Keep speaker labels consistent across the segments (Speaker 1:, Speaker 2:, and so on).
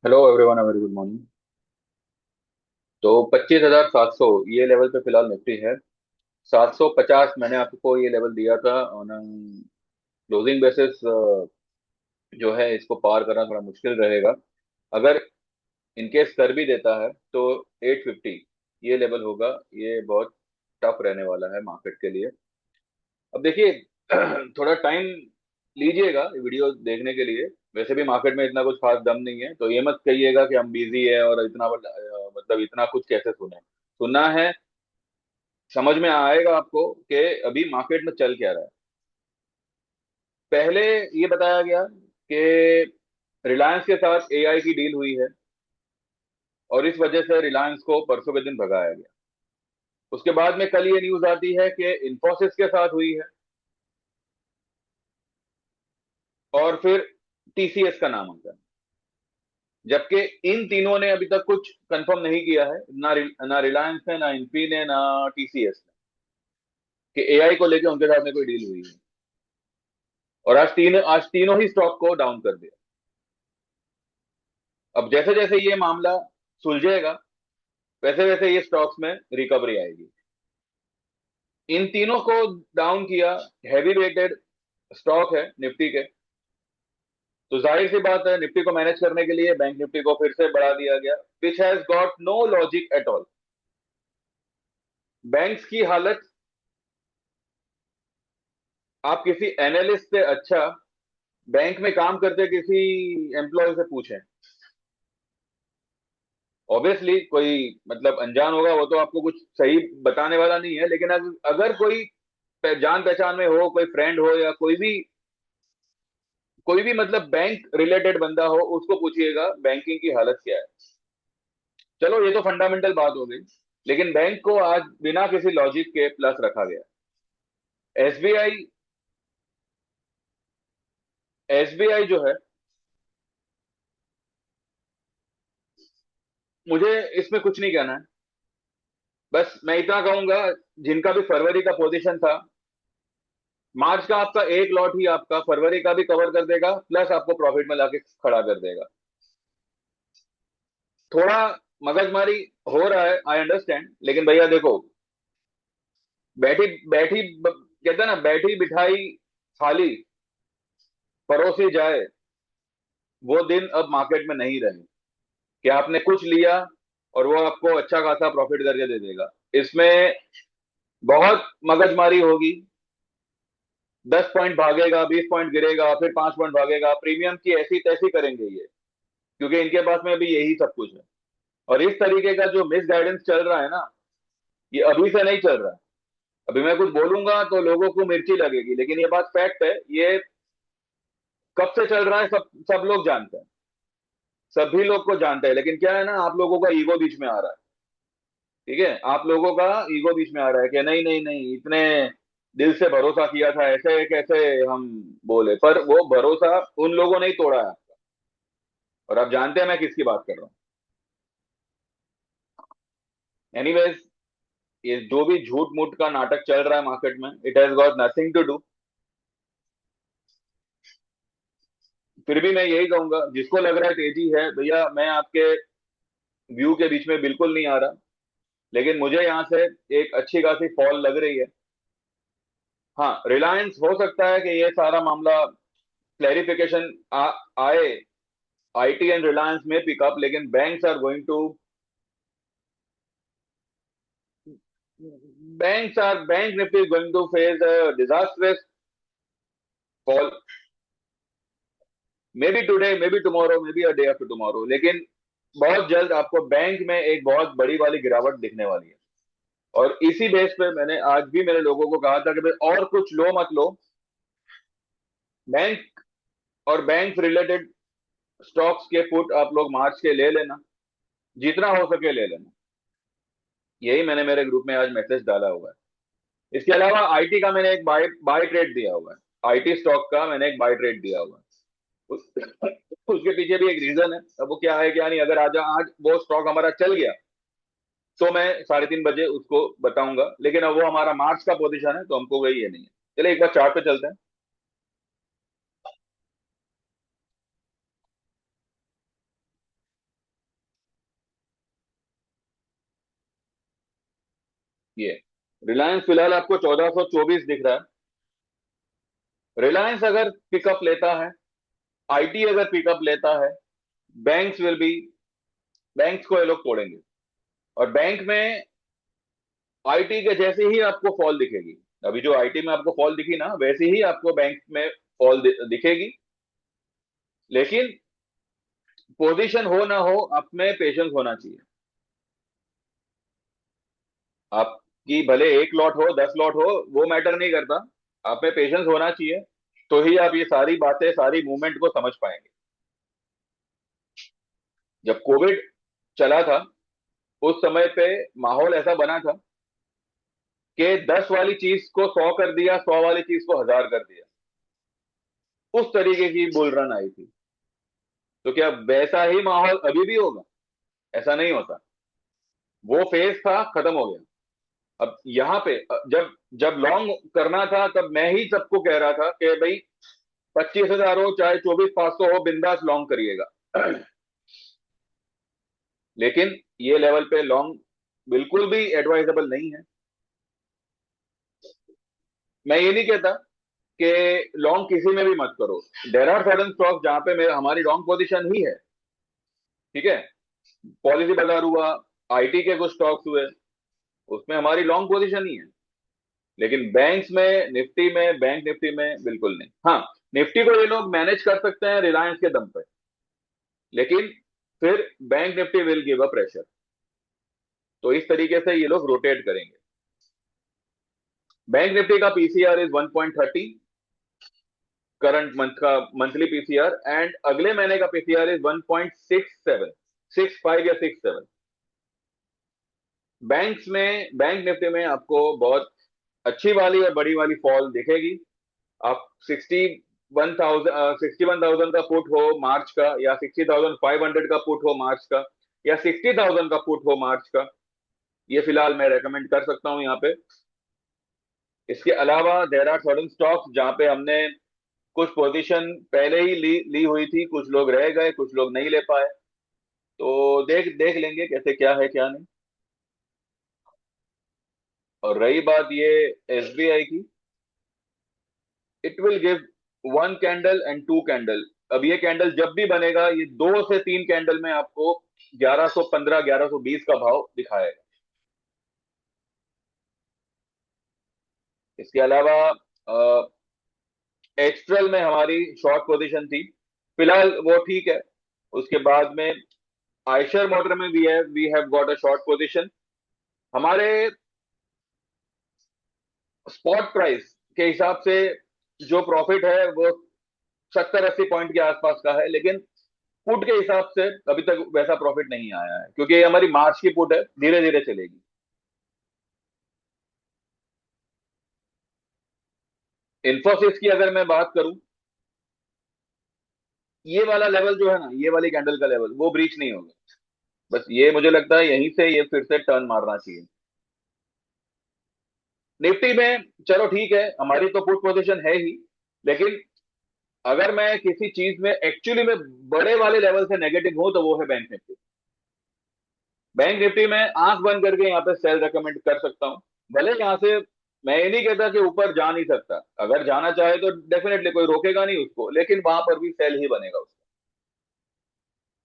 Speaker 1: Hello everyone, very good morning. तो 25,700 ये level पे फिलहाल निफ्टी है। 750 मैंने आपको ये लेवल दिया था ऑन क्लोजिंग बेसिस। जो है इसको पार करना थोड़ा मुश्किल रहेगा। अगर इनकेस कर भी देता है तो 850 ये लेवल होगा। ये बहुत टफ रहने वाला है मार्केट के लिए। अब देखिए थोड़ा टाइम लीजिएगा ये वीडियो देखने के लिए। वैसे भी मार्केट में इतना कुछ खास दम नहीं है, तो ये मत कहिएगा कि हम बिजी है और इतना मतलब इतना कुछ कैसे सुने। सुनना है, समझ में आएगा आपको कि अभी मार्केट में चल क्या रहा है। पहले ये बताया गया कि रिलायंस के साथ एआई की डील हुई है और इस वजह से रिलायंस को परसों के दिन भगाया गया। उसके बाद में कल ये न्यूज आती है कि इंफोसिस के साथ हुई है और फिर टीसीएस का नाम आता है। जबकि इन तीनों ने अभी तक कुछ कंफर्म नहीं किया है, ना रिलायंस ने, ना इन्फी ने, ना टीसीएस ने, कि एआई को लेकर उनके साथ में कोई डील हुई है। और आज तीनों ही स्टॉक को डाउन कर दिया। अब जैसे जैसे ये मामला सुलझेगा वैसे वैसे ये स्टॉक्स में रिकवरी आएगी। इन तीनों को डाउन किया, हैवी वेटेड स्टॉक है निफ्टी के। तो जाहिर सी बात है निफ्टी को मैनेज करने के लिए बैंक निफ्टी को फिर से बढ़ा दिया गया, which has got no logic at all. Banks की हालत, आप किसी एनालिस्ट से अच्छा बैंक में काम करते किसी एम्प्लॉय से पूछें। ऑब्वियसली कोई मतलब अनजान होगा, वो तो आपको कुछ सही बताने वाला नहीं है, लेकिन अगर कोई जान पहचान में हो, कोई फ्रेंड हो या कोई भी मतलब बैंक रिलेटेड बंदा हो, उसको पूछिएगा बैंकिंग की हालत क्या है। चलो ये तो फंडामेंटल बात हो गई, लेकिन बैंक को आज बिना किसी लॉजिक के प्लस रखा गया। एसबीआई एसबीआई जो है, मुझे इसमें कुछ नहीं कहना है। बस मैं इतना कहूंगा, जिनका भी फरवरी का पोजीशन था, मार्च का आपका एक लॉट ही आपका फरवरी का भी कवर कर देगा, प्लस आपको प्रॉफिट में लाके खड़ा कर देगा। थोड़ा मगजमारी हो रहा है, आई अंडरस्टैंड, लेकिन भैया देखो, बैठी बैठी कहते हैं ना, बैठी बिठाई थाली परोसी जाए, वो दिन अब मार्केट में नहीं रहे कि आपने कुछ लिया और वो आपको अच्छा खासा प्रॉफिट करके दे देगा। इसमें बहुत मगजमारी होगी। 10 पॉइंट भागेगा, 20 पॉइंट गिरेगा, फिर 5 पॉइंट भागेगा, प्रीमियम की ऐसी तैसी करेंगे ये, क्योंकि इनके पास में अभी यही सब कुछ है। और इस तरीके का जो मिस गाइडेंस चल रहा है ना, ये अभी से नहीं चल रहा है। अभी मैं कुछ बोलूंगा तो लोगों को मिर्ची लगेगी, लेकिन ये बात फैक्ट है। ये कब से चल रहा है, सब सब लोग जानते हैं, सभी लोग को जानते हैं, लेकिन क्या है ना, आप लोगों का ईगो बीच में आ रहा है। ठीक है, आप लोगों का ईगो बीच में आ रहा है कि नहीं नहीं नहीं, इतने दिल से भरोसा किया था, ऐसे कैसे हम बोले, पर वो भरोसा उन लोगों ने ही तोड़ा है। और आप जानते हैं मैं किसकी बात कर रहा हूँ। एनीवेज, ये जो भी झूठ मूठ का नाटक चल रहा है मार्केट में, it has got nothing to do. फिर भी मैं यही कहूंगा, जिसको लग रहा है तेजी है, भैया मैं आपके व्यू के बीच में बिल्कुल नहीं आ रहा, लेकिन मुझे यहाँ से एक अच्छी खासी फॉल लग रही है। हाँ, रिलायंस हो सकता है कि ये सारा मामला क्लैरिफिकेशन आए, आईटी एंड रिलायंस में पिकअप, लेकिन banks are going to bank Nifty is going to face a disastrous fall. Maybe today, maybe tomorrow, maybe a day after tomorrow, लेकिन बहुत जल्द आपको बैंक में एक बहुत बड़ी वाली गिरावट दिखने वाली है। और इसी बेस पे मैंने आज भी मेरे लोगों को कहा था कि भाई और कुछ लो मत लो, बैंक और बैंक रिलेटेड स्टॉक्स के पुट आप लोग मार्च के ले लेना, जितना हो सके ले लेना। यही मैंने मेरे ग्रुप में आज मैसेज डाला हुआ है। इसके अलावा आईटी का मैंने एक बाय बाय ट्रेड दिया हुआ है। आईटी स्टॉक का मैंने एक बाय ट्रेड दिया हुआ है। उसके पीछे भी एक रीजन है। अब वो क्या है क्या नहीं, अगर आज वो स्टॉक हमारा चल गया तो मैं 3:30 बजे उसको बताऊंगा, लेकिन अब वो हमारा मार्च का पोजीशन है तो हमको वही ये नहीं है। चलिए एक बार चार्ट पे चलते हैं। ये रिलायंस फिलहाल आपको 1424 दिख रहा है। रिलायंस अगर पिकअप लेता है, आईटी अगर पिकअप लेता है, बैंक्स विल बी, बैंक्स को ये लोग तोड़ेंगे। और बैंक में आईटी के जैसे ही आपको फॉल दिखेगी, अभी जो आईटी में आपको फॉल दिखी ना, वैसे ही आपको बैंक में फॉल दिखेगी। लेकिन पोजीशन हो ना हो, आप में पेशेंस होना चाहिए। आपकी भले एक लॉट हो 10 लॉट हो, वो मैटर नहीं करता, आप में पेशेंस होना चाहिए। तो ही आप ये सारी बातें, सारी मूवमेंट को समझ पाएंगे। जब कोविड चला था, उस समय पे माहौल ऐसा बना था कि 10 वाली चीज को 100 कर दिया, 100 वाली चीज को 1000 कर दिया। उस तरीके की बुल रन आई थी। तो क्या वैसा ही माहौल अभी भी होगा? ऐसा नहीं होता। वो फेज था, खत्म हो गया। अब यहाँ पे जब जब लॉन्ग करना था, तब मैं ही सबको कह रहा था कि भाई 25,000 हो चाहे 24,500 हो, बिंदास लॉन्ग करिएगा। लेकिन ये लेवल पे लॉन्ग बिल्कुल भी एडवाइजेबल नहीं है। मैं ये नहीं कहता कि लॉन्ग किसी में भी मत करो। देर आर सर्टन स्टॉक जहां पे मेरा हमारी लॉन्ग पोजीशन ही है। ठीक है, पॉलिसी बाजार हुआ, आईटी के कुछ स्टॉक्स हुए, उसमें हमारी लॉन्ग पोजीशन ही है। लेकिन बैंक्स में, निफ्टी में, बैंक निफ्टी में बिल्कुल नहीं। हाँ, निफ्टी को ये लोग मैनेज कर सकते हैं रिलायंस के दम पे, लेकिन फिर bank Nifty will give a pressure. तो इस तरीके से ये लोग रोटेट करेंगे। बैंक निफ्टी का पीसीआर इज 1.30, करंट मंथ का मंथली पीसीआर, एंड अगले महीने का पीसीआर इज 1.67, 65 या 67। बैंक्स में, बैंक निफ्टी में आपको बहुत अच्छी वाली और बड़ी वाली फॉल दिखेगी। आप 61,000 का पुट हो मार्च का, या 60,500 का पुट हो मार्च का, या 60,000 का पुट हो मार्च का, ये फिलहाल मैं रेकमेंड कर सकता हूं यहाँ पे। इसके अलावा देर आर सर्टन स्टॉक्स जहां पे हमने कुछ पोजीशन पहले ही ली हुई थी, कुछ लोग रह गए, कुछ लोग नहीं ले पाए। तो देख देख लेंगे कैसे क्या है क्या नहीं। और रही बात ये एसबीआई की, it will give 1 candle and 2 candle. अब ये कैंडल जब भी बनेगा, ये 2 से 3 कैंडल में आपको 1115, 1120 का भाव दिखाएगा। इसके अलावा एक्स्ट्रल में हमारी शॉर्ट पोजीशन थी, फिलहाल वो ठीक है। उसके बाद में आयशर मोटर में we have got a short position. हमारे स्पॉट प्राइस के हिसाब से जो प्रॉफिट है वो 70-80 पॉइंट के आसपास का है, लेकिन पुट के हिसाब से अभी तक वैसा प्रॉफिट नहीं आया है, क्योंकि ये हमारी मार्च की पुट है, धीरे धीरे चलेगी। इन्फोसिस की अगर मैं बात करूं, ये वाला लेवल जो है ना, ये वाली कैंडल का लेवल वो ब्रीच नहीं होगा। बस ये मुझे लगता है यहीं से ये फिर से टर्न मारना चाहिए। निफ्टी में चलो ठीक है, हमारी तो पुट पोजीशन है ही, लेकिन अगर मैं किसी चीज में एक्चुअली में बड़े वाले लेवल से नेगेटिव हूं, तो वो है बैंक निफ्टी। बैंक निफ्टी में आंख बंद करके यहाँ पे सेल रेकमेंड कर सकता हूँ। भले यहाँ से मैं ये नहीं कहता कि ऊपर जा नहीं सकता, अगर जाना चाहे तो डेफिनेटली कोई रोकेगा नहीं उसको, लेकिन वहां पर भी सेल ही बनेगा उसका,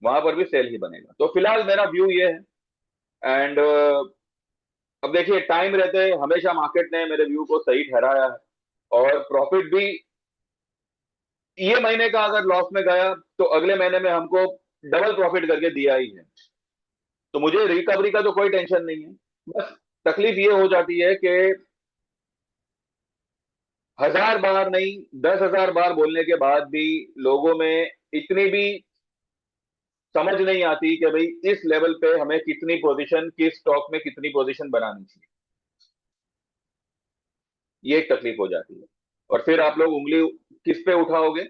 Speaker 1: वहां पर भी सेल ही बनेगा। तो फिलहाल मेरा व्यू ये है। एंड अब देखिए, टाइम रहते हमेशा मार्केट ने मेरे व्यू को सही ठहराया है, और प्रॉफिट भी ये महीने का अगर लॉस में गया, तो अगले महीने में हमको डबल प्रॉफिट करके दिया ही है। तो मुझे रिकवरी का तो कोई टेंशन नहीं है। बस तकलीफ ये हो जाती है कि 1000 बार नहीं, 10,000 बार बोलने के बाद भी लोगों में इतनी भी समझ नहीं आती कि भाई इस लेवल पे हमें कितनी पोजीशन, किस स्टॉक में कितनी पोजीशन बनानी चाहिए। ये एक तकलीफ हो जाती है। और फिर आप लोग उंगली किस पे उठाओगे?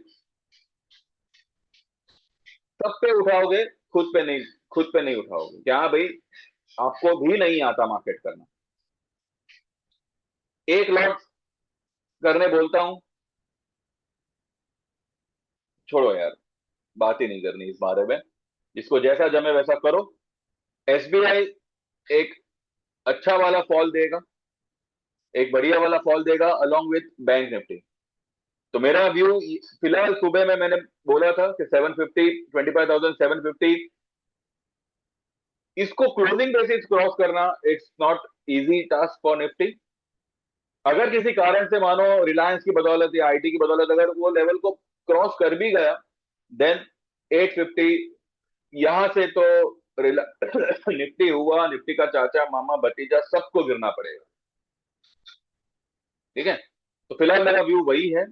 Speaker 1: सब पे उठाओगे, खुद पे नहीं। खुद पे नहीं उठाओगे क्या? हाँ भाई, आपको भी नहीं आता मार्केट करना। एक लॉट करने बोलता हूं, छोड़ो यार, बात ही नहीं करनी इस बारे में। जिसको जैसा जमे वैसा करो। एसबीआई एक अच्छा वाला फॉल देगा, एक बढ़िया वाला फॉल देगा अलोंग विथ बैंक निफ्टी। तो मेरा व्यू फिलहाल सुबह में मैंने बोला था कि 750, 25,750, इसको क्लोजिंग बेसिस क्रॉस करना it's not easy task for Nifty. अगर किसी कारण से मानो रिलायंस की बदौलत या आईटी की बदौलत अगर वो लेवल को क्रॉस कर भी गया, देन 850, यहां से तो निफ्टी हुआ, निफ्टी का चाचा मामा भतीजा सबको गिरना पड़ेगा। ठीक है, तो फिलहाल मेरा व्यू वही है।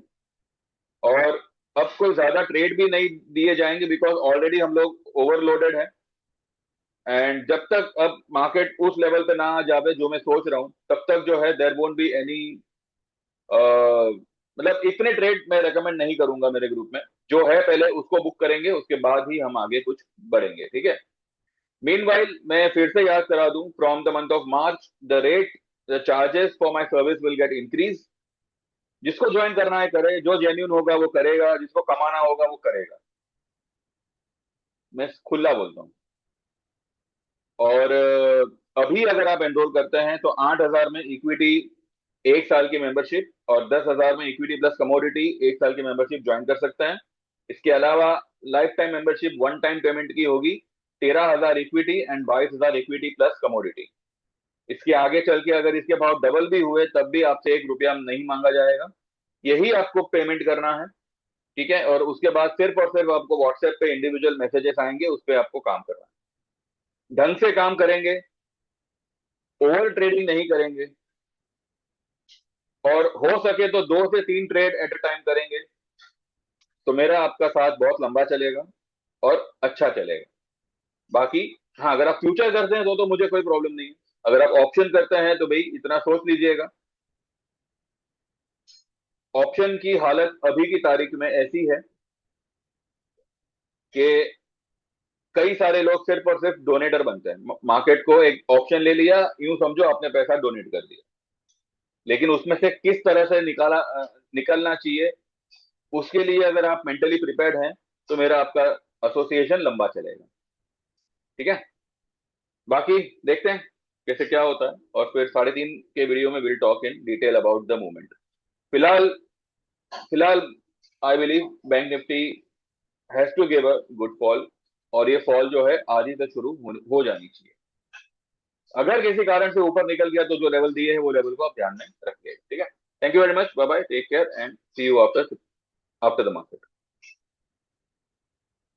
Speaker 1: और अब कोई ज्यादा ट्रेड भी नहीं दिए जाएंगे बिकॉज ऑलरेडी हम लोग ओवरलोडेड है। एंड जब तक अब मार्केट उस लेवल पे ना आ जावे जो मैं सोच रहा हूं, तब तक जो है देयर वोंट बी एनी, मतलब इतने ट्रेड मैं रेकमेंड नहीं करूंगा मेरे ग्रुप में। जो है पहले उसको बुक करेंगे, उसके बाद ही हम आगे कुछ बढ़ेंगे। ठीक है, मीनवाइल मैं फिर से याद करा दूं, from the month of March the rate, the charges for my service will get increase. जिसको ज्वाइन करना है करे, जो जेन्यून होगा वो करेगा, जिसको कमाना होगा वो करेगा, मैं खुला बोलता हूँ। और अभी अगर आप एनरोल करते हैं तो 8,000 में इक्विटी 1 साल की मेंबरशिप और 10,000 में इक्विटी प्लस कमोडिटी 1 साल की मेंबरशिप ज्वाइन कर सकते हैं। इसके अलावा life time membership one time payment की होगी, 13,000 equity and 22,000 equity plus commodity. इसके आगे चल के अगर इसके भाव डबल भी हुए तब भी आपसे 1 रुपया नहीं मांगा जाएगा, यही आपको पेमेंट करना है। ठीक है, और उसके बाद सिर्फ और सिर्फ आपको व्हाट्सएप पे इंडिविजुअल मैसेजेस आएंगे, उस पर आपको काम करना है। ढंग से काम करेंगे, ओवर ट्रेडिंग नहीं करेंगे, और हो सके तो 2 से 3 ट्रेड एट अ टाइम करेंगे, तो मेरा आपका साथ बहुत लंबा चलेगा और अच्छा चलेगा। बाकी हाँ, अगर आप फ्यूचर करते हैं तो मुझे कोई प्रॉब्लम नहीं है। अगर आप ऑप्शन करते हैं तो भाई इतना सोच लीजिएगा, ऑप्शन की हालत अभी की तारीख में ऐसी है कि कई सारे लोग सिर्फ और सिर्फ डोनेटर बनते हैं। मार्केट को एक ऑप्शन ले लिया, यूं समझो आपने पैसा डोनेट कर दिया, लेकिन उसमें से किस तरह से निकलना चाहिए, उसके लिए अगर आप मेंटली प्रिपेयर्ड हैं तो मेरा आपका एसोसिएशन लंबा चलेगा। ठीक है, बाकी देखते हैं कैसे क्या होता है, और फिर 3:30 के वीडियो में will talk in detail about the movement. फिलहाल फिलहाल I believe bank Nifty has to give a good fall, और ये फॉल जो है आज ही से शुरू हो जानी चाहिए। अगर किसी कारण से ऊपर निकल गया तो जो लेवल दिए है वो लेवल को आप ध्यान में रखिए। ठीक है, thank you very much, bye bye, take care and see you after the market.